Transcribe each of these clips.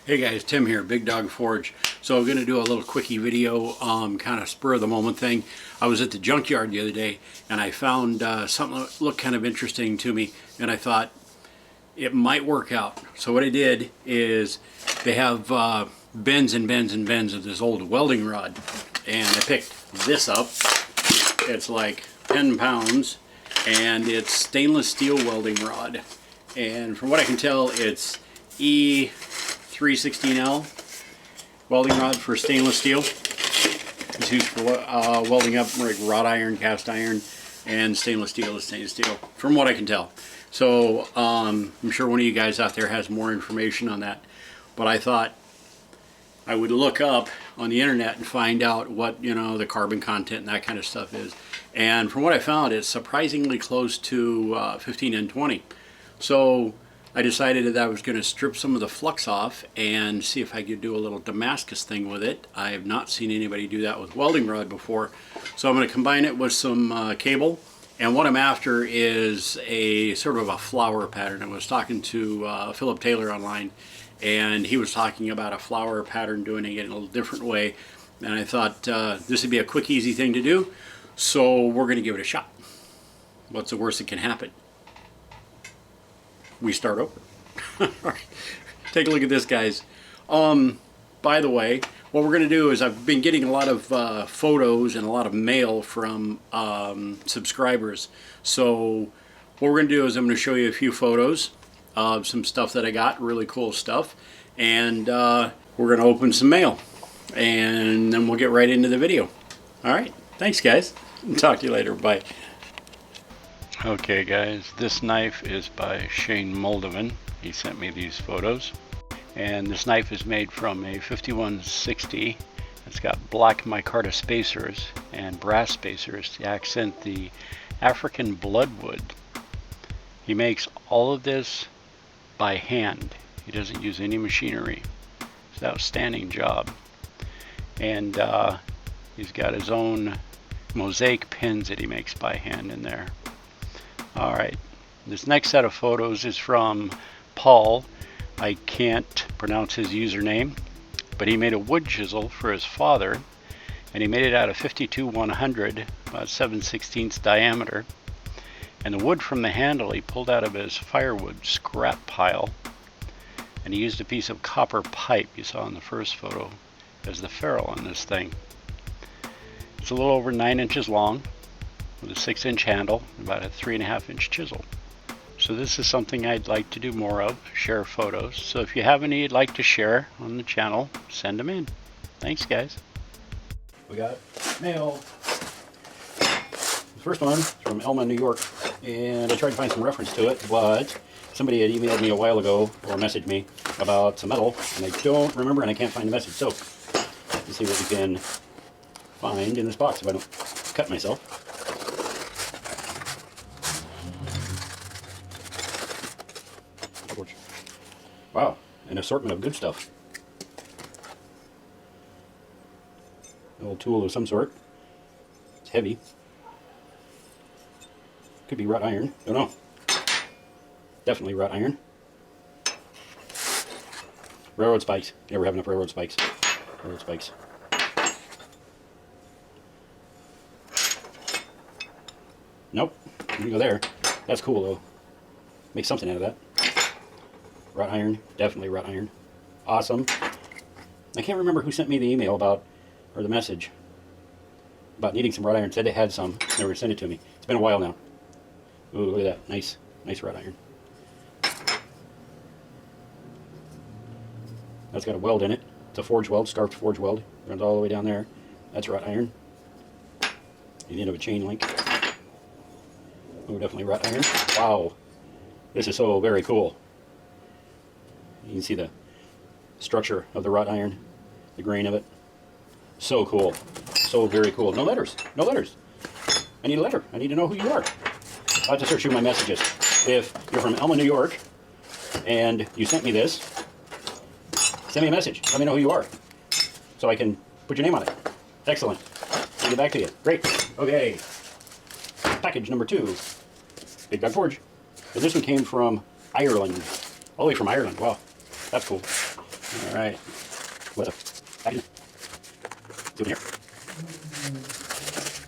Hey guys, Tim here, Big Dog Forge. So I'm going to do a little quickie video, kind of spur of the moment thing. I was at the junkyard the other day and I found something that looked kind of interesting to me, and I thought it might work out. So what I did is they have bends and bends and bends of this old welding rod, and I picked this up. It's like 10 pounds and it's stainless steel welding rod, and from what I can tell it's E316L welding rod for stainless steel. It's used for welding up like wrought iron, cast iron, and stainless steel is stainless steel, from what I can tell. So I'm sure one of you guys out there has more information on that, but I thought I would look up on the internet and find out what, you know, the carbon content and that kind of stuff is. And from what I found, it's surprisingly close to 15 and 20. So I decided that I was going to strip some of the flux off and see if I could do a little Damascus thing with it. I have not seen anybody do that with welding rod before. So I'm going to combine it with some cable. And what I'm after is a sort of a flower pattern. I was talking to Philip Taylor online, and he was talking about a flower pattern, doing it in a little different way. And I thought this would be a quick, easy thing to do. So we're going to give it a shot. What's the worst that can happen? We start over. Take a look at this, guys. By the way, what we're going to do is I've been getting a lot of photos and a lot of mail from subscribers. So what we're going to do is I'm going to show you a few photos of some stuff that I got, really cool stuff, and we're going to open some mail, and then we'll get right into the video. All right, thanks guys. Talk to you later. Bye. Okay guys, this knife is by Shane Moldovan. He sent me these photos, and this knife is made from a 5160. It's got black micarta spacers and brass spacers to accent the African bloodwood. He makes all of this by hand. He doesn't use any machinery. It's an outstanding job. And he's got his own Mosaic pins that he makes by hand in there. Alright, this next set of photos is from Paul. I can't pronounce his username, but he made a wood chisel for his father, and he made it out of 52-100, about 7/16 diameter. And the wood from the handle he pulled out of his firewood scrap pile, and he used a piece of copper pipe you saw in the first photo as the ferrule on this thing. It's a little over 9 inches long, with a 6-inch handle, about a 3.5-inch chisel. So this is something I'd like to do more of, share photos. So if you have any you'd like to share on the channel, send them in. Thanks guys. We got mail. The first one is from Elma, New York, and I tried to find some reference to it, but somebody had emailed me a while ago or messaged me about some metal, and I don't remember and I can't find the message. So let's see what we can find in this box if I don't cut myself. Wow, an assortment of good stuff. A little tool of some sort. It's heavy. Could be wrought iron. Don't know. Definitely wrought iron. Railroad spikes. Never have enough railroad spikes. Railroad spikes. Nope. Didn't go there. That's cool though. Make something out of that. Wrought iron. Definitely wrought iron. Awesome. I can't remember who sent me the email about, or the message about needing some wrought iron. Said they had some. They were going to send it to me. It's been a while now. Ooh, look at that. Nice. Nice wrought iron. That's got a weld in it. It's a forge weld, scarfed forge weld. Runs all the way down there. That's wrought iron. The end of a chain link. Oh, definitely wrought iron. Wow. This is so very cool. You can see the structure of the wrought iron, the grain of it. So cool. So very cool. No letters. No letters. I need a letter. I need to know who you are. I'll have to search through my messages. If you're from Elma, New York, and you sent me this, send me a message. Let me know who you are, so I can put your name on it. Excellent. I'll get back to you. Great. Okay. Package number 2. Big Dog Forge. And this one came from Ireland. All the way from Ireland. Wow. That's cool. All right. What up? Back in. See what's in here.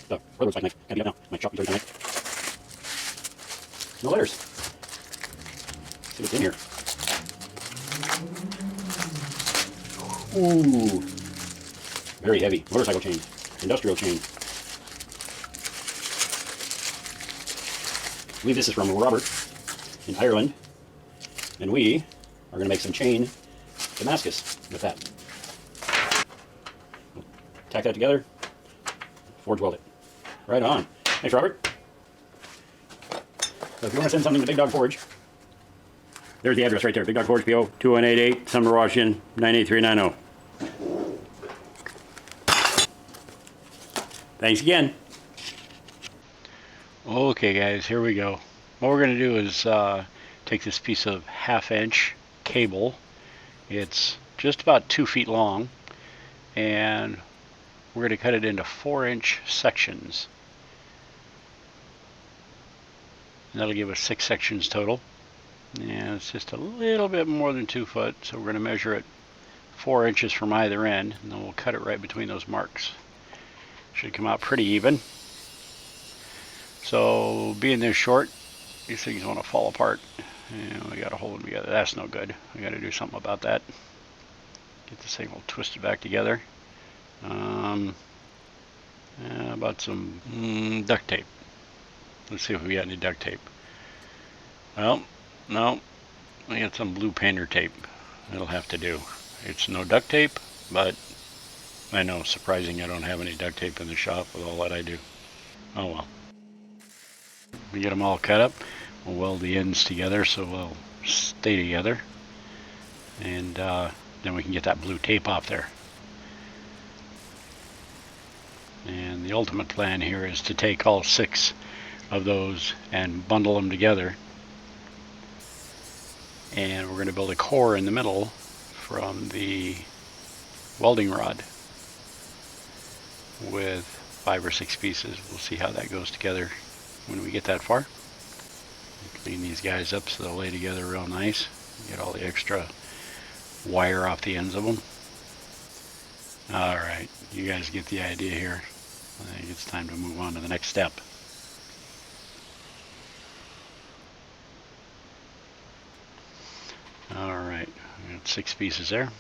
The road looks like knife. Can I be up now? My chop dirty knife. No letters. See what's in here. Ooh. Very heavy. Motorcycle chain. Industrial chain. I believe this is from Robert in Ireland. And we are going to make some chain Damascus with that. Tack that together. Forge weld it. Right on. Thanks, Robert. So if you want to send something to Big Dog Forge, there's the address right there. Big Dog Forge, PO 2188, Sumner, Washington, 98390. Thanks again. Okay, guys, here we go. What we're going to do is take this piece of 1/2 inch cable. It's just about 2 feet long, and we're going to cut it into 4-inch sections. And that'll give us 6 sections total. And it's just a little bit more than 2 foot, so we're going to measure it 4 inches from either end, and then we'll cut it right between those marks. Should come out pretty even. So being this short, these things want to fall apart. And we got to hold them together. That's no good. We got to do something about that. Get this thing all twisted back together. About some duct tape. Let's see if we got any duct tape. Well, no. We got some blue painter tape. It'll have to do. It's no duct tape, but I know, surprising I don't have any duct tape in the shop with all that I do. Oh well. We get them all cut up. We'll weld the ends together so they'll stay together. And then we can get that blue tape off there. And the ultimate plan here is to take all 6 of those and bundle them together. And we're going to build a core in the middle from the welding rod with 5 or 6 pieces. We'll see how that goes together when we get that far. Clean these guys up so they'll lay together real nice. Get all the extra wire off the ends of them. Alright, you guys get the idea here. I think it's time to move on to the next step. Alright, we got 6 pieces there.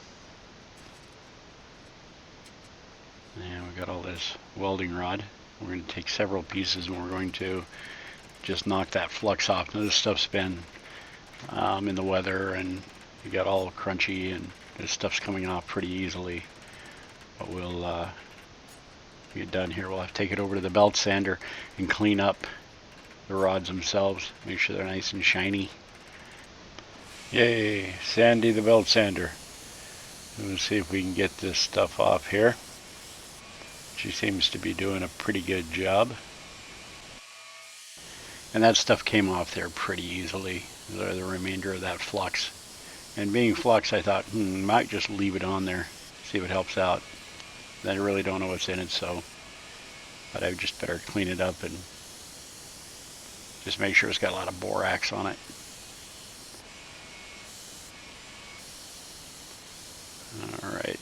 And we got all this welding rod. We're going to take several pieces and we're going to just knock that flux off. Now this stuff's been in the weather and it got all crunchy and this stuff's coming off pretty easily. But we'll get done here. We'll have to take it over to the belt sander and clean up the rods themselves. Make sure they're nice and shiny. Yay, Sandy the belt sander. Let's see if we can get this stuff off here. She seems to be doing a pretty good job. And that stuff came off there pretty easily, the remainder of that flux. And being flux, I thought, might just leave it on there, see if it helps out. I really don't know what's in it, so but I just better clean it up and just make sure it's got a lot of borax on it. All right.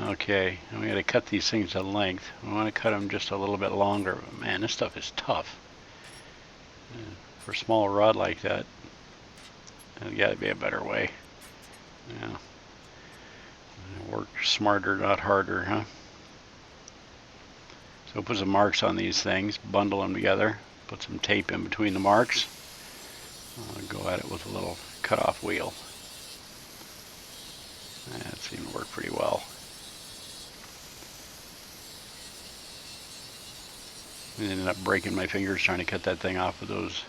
Okay, and we got to cut these things to length. We want to cut them just a little bit longer. But man, this stuff is tough. For a small rod like that, there's got to be a better way. Yeah. Work smarter, not harder, huh? So put some marks on these things, bundle them together, put some tape in between the marks. Go at it with a little cutoff wheel. That seemed to work pretty well. I ended up breaking my fingers trying to cut that thing off with those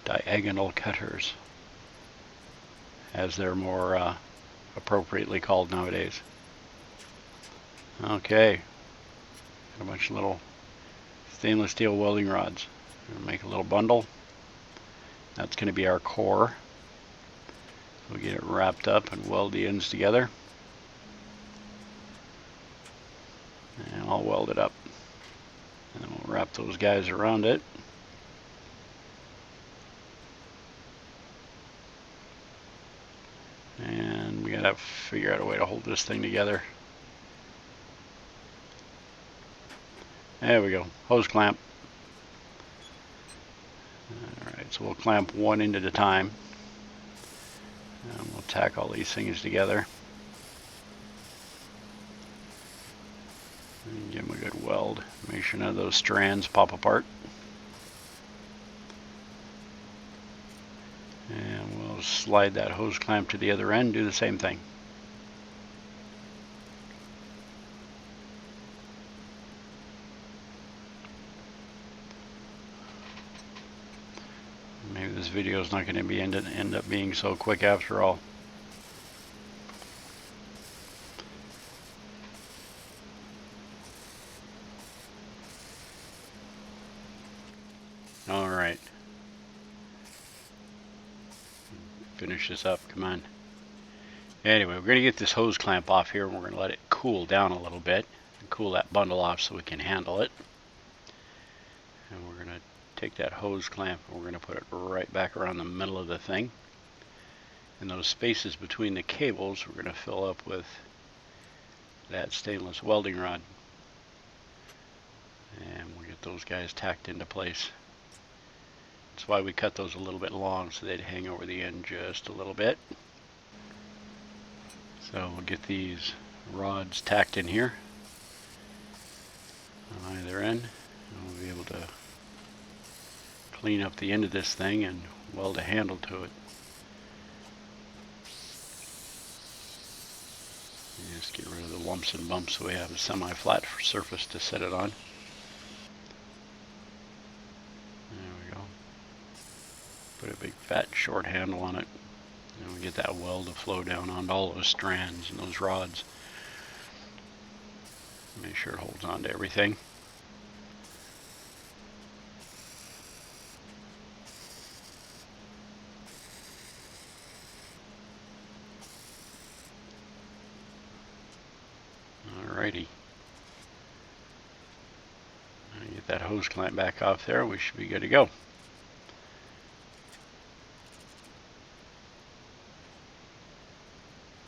diagonal cutters, as they're more appropriately called nowadays. Okay, got a bunch of little stainless steel welding rods. We're going to make a little bundle. That's going to be our core. We'll get it wrapped up and weld the ends together. And I'll weld it up. And then we'll wrap those guys around it. to have to figure out a way to hold this thing together. There we go, hose clamp. Alright, so we'll clamp one end at a time. And we'll tack all these things together. And give them a good weld. Make sure none of those strands pop apart. And we'll slide that hose clamp to the other end, do the same thing. Maybe this video is not going to be end up being so quick after all. All right. Finish this up, come on. Anyway, we're going to get this hose clamp off here and we're going to let it cool down a little bit. And cool that bundle off so we can handle it. And we're going to take that hose clamp and we're going to put it right back around the middle of the thing. And those spaces between the cables we're going to fill up with that stainless welding rod. And we'll get those guys tacked into place. That's why we cut those a little bit long, so they'd hang over the end just a little bit. So we'll get these rods tacked in here on either end, and we'll be able to clean up the end of this thing and weld a handle to it. And just get rid of the lumps and bumps so we have a semi-flat surface to set it on. Put a big fat short handle on it, and we get that weld to flow down onto all those strands and those rods. Make sure it holds on to everything. Alrighty. Get that hose clamp back off there, we should be good to go.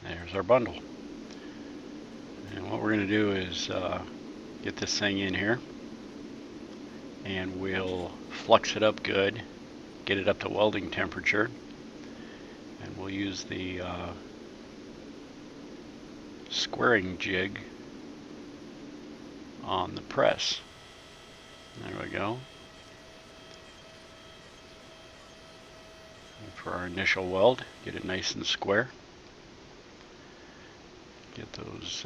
There's our bundle. And what we're going to do is get this thing in here and we'll flux it up good, get it up to welding temperature, and we'll use the squaring jig on the press. There we go. And for our initial weld, get it nice and square. Get those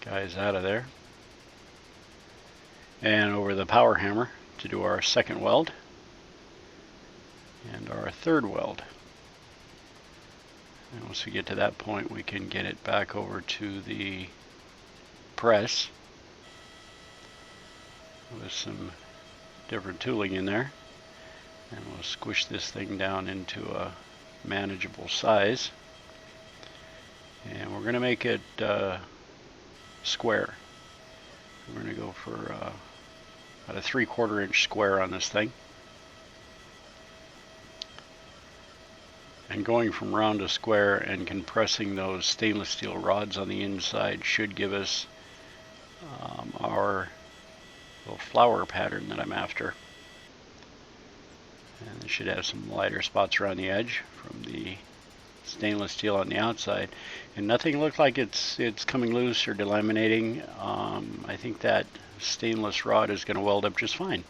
guys out of there. And over the power hammer to do our second weld and our third weld. And once we get to that point, we can get it back over to the press with some different tooling in there. And we'll squish this thing down into a manageable size. And we're going to make it square. We're going to go for about a 3/4 inch square on this thing. And going from round to square and compressing those stainless steel rods on the inside should give us our little flower pattern that I'm after. And it should have some lighter spots around the edge from the stainless steel on the outside, and nothing looked like it's coming loose or delaminating. I think that stainless rod is going to weld up just fine.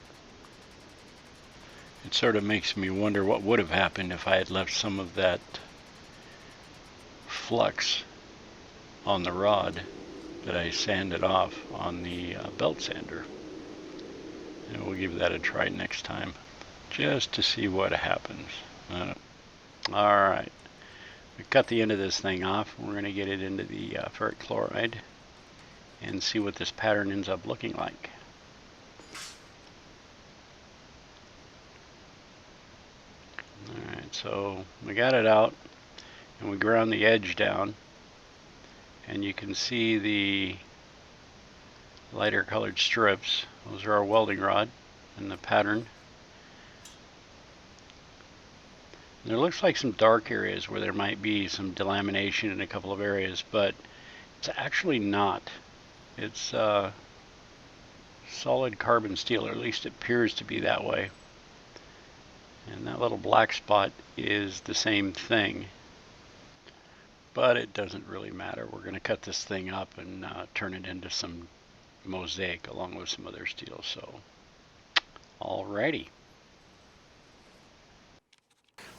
It sort of makes me wonder what would have happened if I had left some of that flux on the rod that I sanded off on the belt sander. And we'll give that a try next time just to see what happens. Alright. We cut the end of this thing off. We're going to get it into the ferric chloride and see what this pattern ends up looking like. Alright, so we got it out and we ground the edge down, and you can see the lighter colored strips. Those are our welding rod and the pattern. There looks like some dark areas where there might be some delamination in a couple of areas, but it's actually not. It's solid carbon steel, or at least it appears to be that way. And that little black spot is the same thing. But it doesn't really matter. We're going to cut this thing up and turn it into some mosaic along with some other steel. So, alrighty.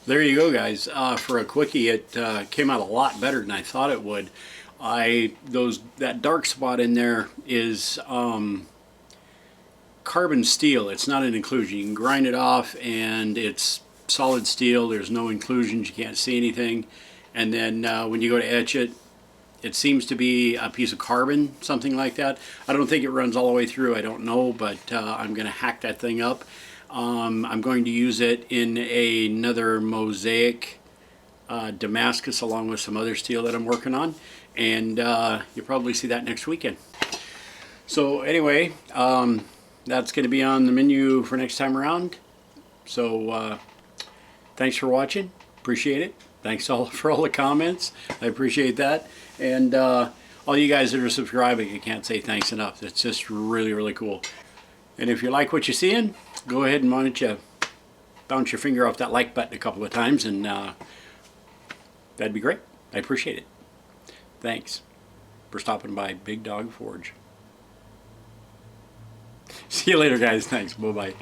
There you go, guys. For a quickie, it came out a lot better than I thought it would. That dark spot in there is carbon steel. It's not an inclusion. You can grind it off, and it's solid steel. There's no inclusions. You can't see anything. And then when you go to etch it, it seems to be a piece of carbon, something like that. I don't think it runs all the way through. I don't know, but I'm going to hack that thing up. I'm going to use it in another Mosaic Damascus along with some other steel that I'm working on, and you'll probably see that next weekend. So anyway, that's going to be on the menu for next time around. So thanks for watching. Appreciate it. Thanks all for all the comments. I appreciate that. And all you guys that are subscribing, I can't say thanks enough. It's just really, really cool. And if you like what you're seeing, go ahead and bounce your finger off that like button a couple of times, and that'd be great. I appreciate it. Thanks for stopping by Big Dog Forge. See you later, guys. Thanks. Bye-bye.